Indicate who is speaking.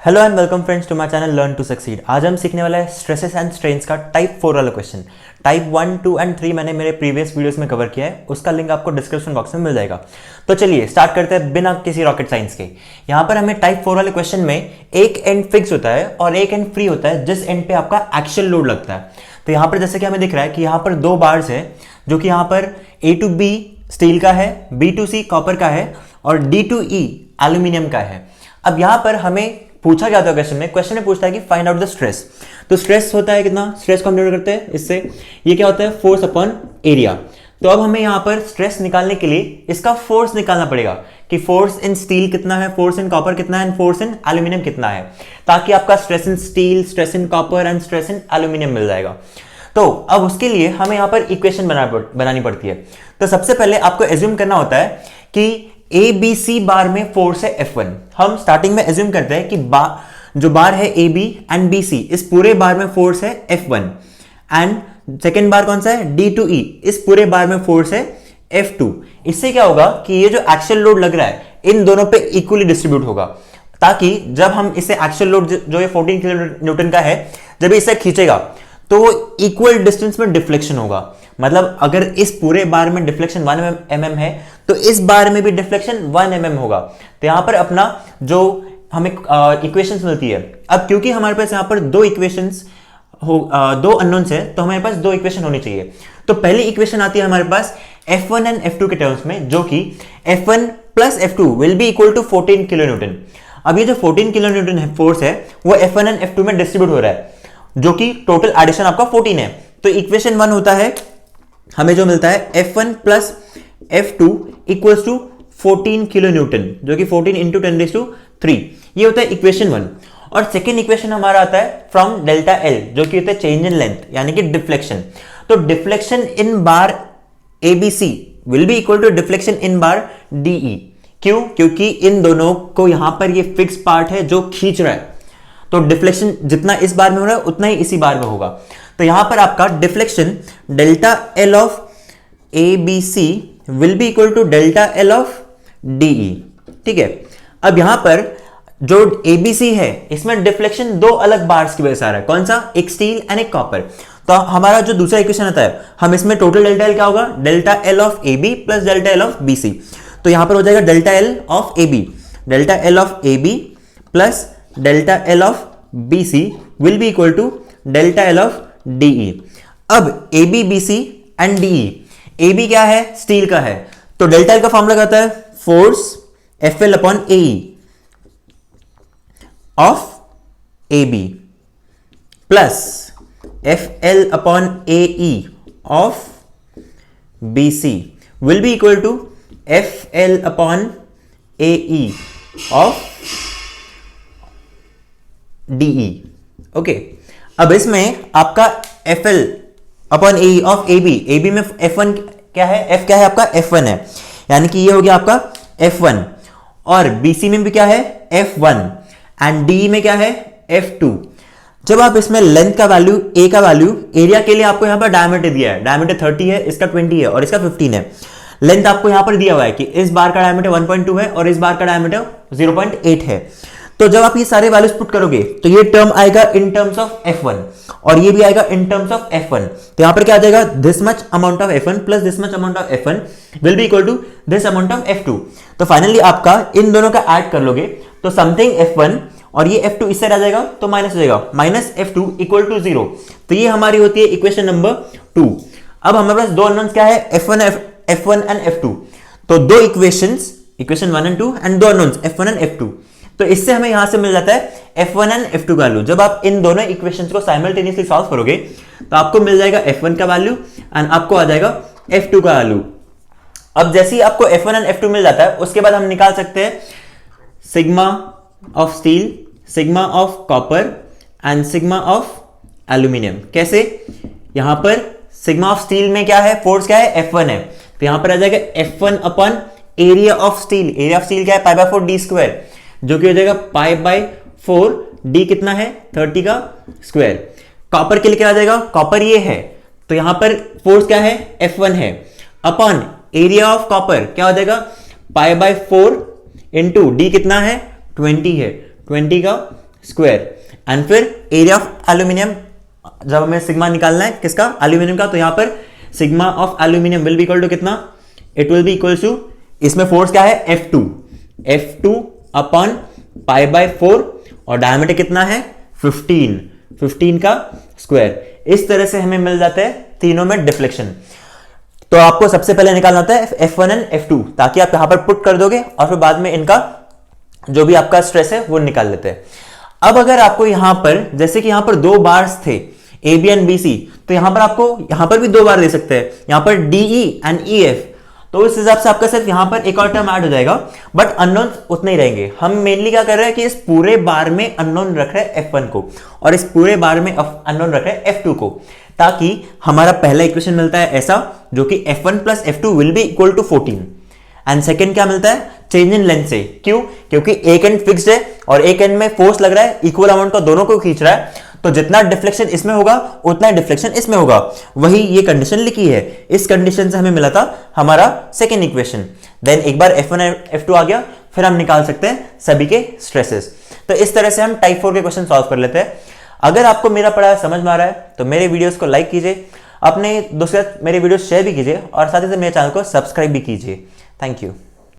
Speaker 1: Hello and welcome friends to my channel learn to succeed. आज हम सीखने वाला है स्ट्रेसेस एंड स्ट्रेन्स का टाइप 4 वाला क्वेश्चन। टाइप 1, 2 एंड 3 मैंने मेरे प्रीवियस वीडियोस में कवर किया है, उसका लिंक आपको डिस्क्रिप्शन बॉक्स में मिल जाएगा। तो चलिए स्टार्ट करते हैं बिना किसी रॉकेट साइंस के। यहाँ पर हमें टाइप 4 वाले क्वेश्चन में एक एंड फिक्स होता है और एक एंड फ्री होता है, जिस एंड पे आपका एक्शन लोड लगता है। तो यहाँ पर जैसे कि हमें दिख रहा है कि यहाँ पर दो बार्स है, जो कि यहाँ पर A to B स्टील का है, B to C कॉपर का है और D to E एल्यूमिनियम का है। अब यहाँ पर हमें पूछा क्या था क्वेश्चन में पूछता है कि फाइंड आउट द स्ट्रेस। तो स्ट्रेस होता है कितना, स्ट्रेस को हम डिनोट करते हैं इससे, ये क्या होता है फोर्स अपॉन एरिया। तो अब हमें यहाँ पर स्ट्रेस निकालने के लिए इसका फोर्स निकालना पड़ेगा कि फोर्स इन स्टील कितना है, फोर्स इन कॉपर कितना है एंड फोर्स इन एल्यूमिनियम कितना है, ताकि आपका stress in steel, stress in copper and stress in aluminium मिल जाएगा। तो अब उसके लिए हमें यहाँ पर इक्वेशन बनानी पड़ती है। तो सबसे पहले आपको एज्यूम करना होता है कि ए बी सी बार में फोर्स है F1। हम स्टार्टिंग में एज्यूम करते हैं कि जो बार है A B and B C, इस पूरे बार में फोर्स है F1 एंड सेकेंड बार कौन सा है D to E, इस पूरे बार में फोर्स है F2। इससे क्या होगा कि ये जो एक्शन लोड लग रहा है इन दोनों पे इक्वली डिस्ट्रीब्यूट होगा, ताकि जब हम इसे एक्शन लोड जो ये 14 किलो न्यूटन का है, जब इसे खींचेगा तो वो इक्वल डिस्टेंस में डिफ्लेक्शन होगा। मतलब अगर इस पूरे बार में डिफ्लेक्शन 1 mm है तो इस बार में भी डिफ्लेक्शन 1 mm होगा। तो यहां पर अपना जो हमें इक्वेशंस मिलती है, अब क्योंकि हमारे पास यहां पर दो इक्वेशंस दो अननोन्स है, तो हमारे पास दो इक्वेशन होनी चाहिए। तो पहली इक्वेशन आती है हमारे पास F1 एंड F2 के टर्म्स में, जो कि F1 plus F2 will be equal to 14 kilo newton. अब ये जो 14 किलो न्यूटन है फोर्स है वो F1 एंड F2 में डिस्ट्रीब्यूट हो रहा है, जो कि टोटल एडिशन आपका 14 है। तो इक्वेशन 1 होता है, हमें जो मिलता है F1 plus F2 equals to 14 kilo newton, जो कि 14 इंटू 10⁻3, ये होता है इक्वेशन 1। और सेकेंड इक्वेशन हमारा आता है फ्रॉम डेल्टा L, जो कि होता है चेंज इन लेंथ यानी कि डिफ्लेक्शन। तो deflection in bar ABC will be equal to deflection in bar DE। क्यों? क्योंकि इन दोनों को यहां पर ये फिक्स पार्ट है जो खींच रहा है, तो डिफ्लेक्शन जितना इस बार में हो रहा है उतना ही इसी बार में होगा। तो यहां पर आपका deflection delta L of ABC will be equal to delta L of DE। ठीक है, अब यहां पर जो ABC है इसमें डिफ्लेक्शन दो अलग बार्स की वजह से आ रहा है। कौन सा? एक स्टील एंड एक कॉपर। तो हमारा जो दूसरा इक्वेशन आता है, हम इसमें टोटल डेल्टा L क्या होगा? Delta L of AB plus delta L of BC। तो यहां पर हो जाएगा delta L of AB, delta L of AB plus delta L of BC will be equal to delta L of DE। अब AB, BC and DE, AB क्या है? Steel का है, तो डेल्टा L का फॉर्मूला क्या होता है? Force FL upon AE of AB plus FL upon AE of BC will be equal to FL upon AE of DE। Okay, अब इसमें आपका FL upon AE of AB में F1 क्या है? F क्या है आपका? F1 है, यानी कि ये हो गया आपका F1। और BC में भी क्या है? F1 एंड DE में क्या है? F2। जब आप इसमें लेंथ का वैल्यू, A का वैल्यू, एरिया के लिए आपको यहां पर डायमीटर दिया है, डायमीटर 30 है, इसका 20 है और इसका 15 है। लेंथ आपको यहां पर दिया हुआ है कि इस बार का डायमीटर 1.2 है और इस बार का डायमीटर 0.8 है। तो जब आप ये सारे वैल्यूज पुट करोगे तो ये टर्म आएगा इन टर्म्स ऑफ F1 और ये भी आएगा इन टर्म्स ऑफ F1। तो यहां पर क्या आ जाएगा? This much amount of F1 plus this much amount of F1 will be equal to this amount of F2। तो फाइनली आपका इन दोनों का ऐड कर लोगे तो समथिंग F1 और ये F2 इससे आ जाएगा तो माइनस हो जाएगा, माइनस F2 इक्वल टू 0। तो ये हमारी होती है इक्वेशन नंबर 2। अब हमारे पास दो अननोन्स क्या है? F1 and F2। तो दो इक्वेशंस, इक्वेशन 1 एंड 2 एंड दो अननोन्स F1 एंड F2। तो इससे हमें यहां से मिल जाता है F1 एंड F2 का वैल्यू। जब आप इन दोनों इक्वेशंस को साइमल्टेनियसली सॉल्व करोगे तो आपको मिल जाएगा F1 का वैल्यू एंड आपको आ जाएगा F2 का वैल्यू। अब जैसे ही आपको F1 एंड F2 मिल जाता है, उसके बाद हम निकाल सकते हैं sigma of steel, sigma of copper and sigma of aluminium. कैसे? यहां पर सिग्मा ऑफ स्टील में क्या है? फोर्स क्या है? F1 है, तो यहां पर आ जाएगा F1 upon area of steel. Area of steel क्या है? π/4 d स्क्वायर, जो कि हो जाएगा π/4 d कितना है? 30 का स्क्वायर। कॉपर के लिए क्या आ जाएगा? कॉपर ये है, तो यहां पर फोर्स क्या है? F1 है, अपॉन एरिया ऑफ कॉपर क्या हो जाएगा? π/4 इंटू d कितना है? 20 है, 20 का स्क्वायर एंड फिर एरिया ऑफ एल्यूमिनियम, जब हमें सिग्मा निकालना है किसका, एल्यूमिनियम का, तो यहां पर sigma of aluminium will be equal to कितना, it will be equal to, इसमें फोर्स क्या है F2 अपॉन पाई बाय 4 और डायमीटर कितना है 15 का स्क्वायर। इस तरह से हमें मिल जाता है तीनों में डिफ्लेक्शन। तो आपको सबसे पहले निकालना होता है F1 एंड F2, ताकि आप यहां पर पुट कर दोगे और फिर बाद में इनका जो भी आपका स्ट्रेस है वो निकाल लेते हैं। अब अगर आपको यहां पर, जैसे कि यहां पर दो बार्स थे A B and B C, तो यहां पर आपको यहां पर भी दो बार दे सकते हैं, यहां पर डीई एंड ई एफ, तो इस हिसाब से आपका सिर्फ यहां पर एक और टर्म ऐड हो जाएगा, बट अननोन उतने ही रहेंगे। हम मेनली क्या कर रहे हैं कि इस पूरे बार में अननोन रख रहे हैं F1 को और इस पूरे बार में अननोन रख रहे हैं F2 को, ताकि हमारा पहला इक्वेशन मिलता है ऐसा जो कि F1 plus F2 will be equal to 14 and second क्या मिलता है, चेंज इन लेंथ से। क्यों, क्योंकि एक एंड फिक्स्ड है और एक एंड में फोर्स लग रहा है, इक्वल अमाउंट का दोनों को खींच रहा है, तो जितना डिफ्लेक्शन इसमें होगा उतना डिफ्लेक्शन इसमें होगा, वही ये कंडीशन लिखी है। इस कंडीशन से हमें मिला था हमारा सेकेंड इक्वेशन। देन एक बार F1 F2 आ गया, फिर हम निकाल सकते हैं सभी के स्ट्रेसेस। तो इस तरह से हम टाइप 4 के क्वेश्चन सॉल्व कर लेते हैं। अगर आपको मेरा पढ़ाया समझ में आ रहा है तो मेरे वीडियोस को लाइक कीजिए, अपने दोस्तों के साथ मेरे वीडियो शेयर भी कीजिए और साथ ही साथ मेरे चैनल को सब्सक्राइब भी कीजिए। Thank you.